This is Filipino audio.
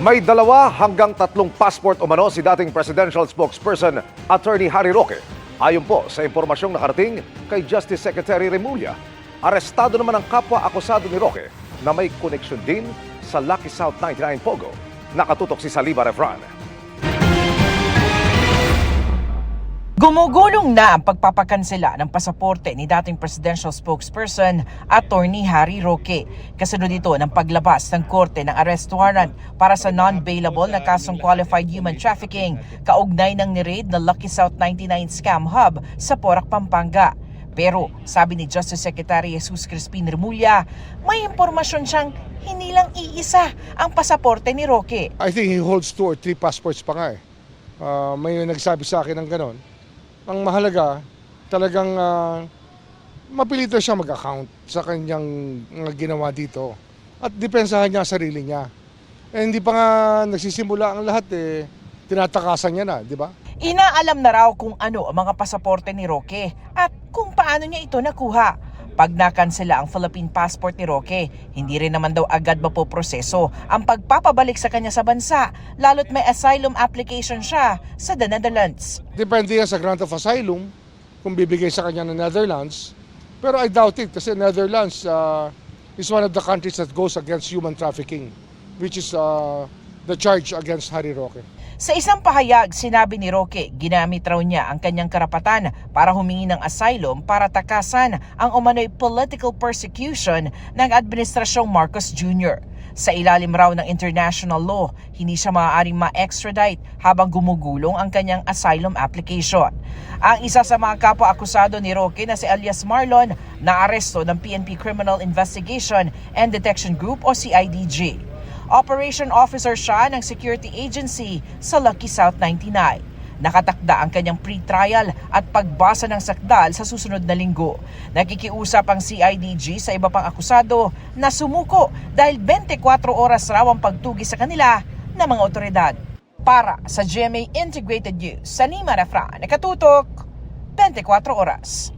May 2 hanggang 3 passport umano si dating presidential spokesperson Attorney Harry Roque. Ayon po sa impormasyong nakarating kay Justice Secretary Remulla, arestado naman ang kapwa-akusado ni Roque na may koneksyon din sa Lucky South 99 Pogo. Nakatutok si Saliba Refran. Gumugulong na ang pagpapakansela ng pasaporte ni dating presidential spokesperson Attorney Harry Roque. Kasunod dito ng paglabas ng korte ng arrest warrant para sa non-bailable na kasong qualified human trafficking kaugnay ng ni-raid na Lucky South 99 scam hub sa Porac, Pampanga. Pero sabi ni Justice Secretary Jesus Crispin Remulla, may impormasyon siyang hindi lang iisa ang pasaporte ni Roque. I think he holds 2 or 3 passports pa nga eh. May nagsabi sa akin ng ganon. Ang mahalaga, talagang mapilito siya mag-account sa kanyang ginawa dito. At depensahan niya ang sarili niya. Eh, hindi pa nga nagsisimula ang lahat eh, tinatakasan niya na, di ba? Inaalam na raw kung ano ang mga pasaporte ni Roque at kung paano niya ito nakuha. Pag nakansela ang Philippine passport ni Roque, hindi rin naman daw agad mapoproseso ang pagpapabalik sa kanya sa bansa, lalo't may asylum application siya sa the Netherlands. Depende yan sa grant of asylum kung bibigay sa kanya ng Netherlands. Pero I doubt it kasi Netherlands is one of the countries that goes against human trafficking, which is the charge against Harry Roque. Sa isang pahayag, sinabi ni Roque, ginamit raw niya ang kanyang karapatan para humingi ng asylum para takasan ang umano'y political persecution ng Administrasyong Marcos Jr. Sa ilalim raw ng international law, hindi siya maaaring ma-extradite habang gumugulong ang kanyang asylum application. Ang isa sa mga kapwa-akusado ni Roque na si alias Marlon, naaresto ng PNP Criminal Investigation and Detection Group o CIDG. Operation Officer siya ng security agency sa Lucky South 99. Nakatakda ang kanyang pre-trial at pagbasa ng sakdal sa susunod na linggo. Nakikiusap ang CIDG sa iba pang akusado na sumuko dahil 24 oras raw ang pagtugi sa kanila ng mga otoridad. Para sa GMA Integrated News, Saliba Refran, nakatutok 24 oras.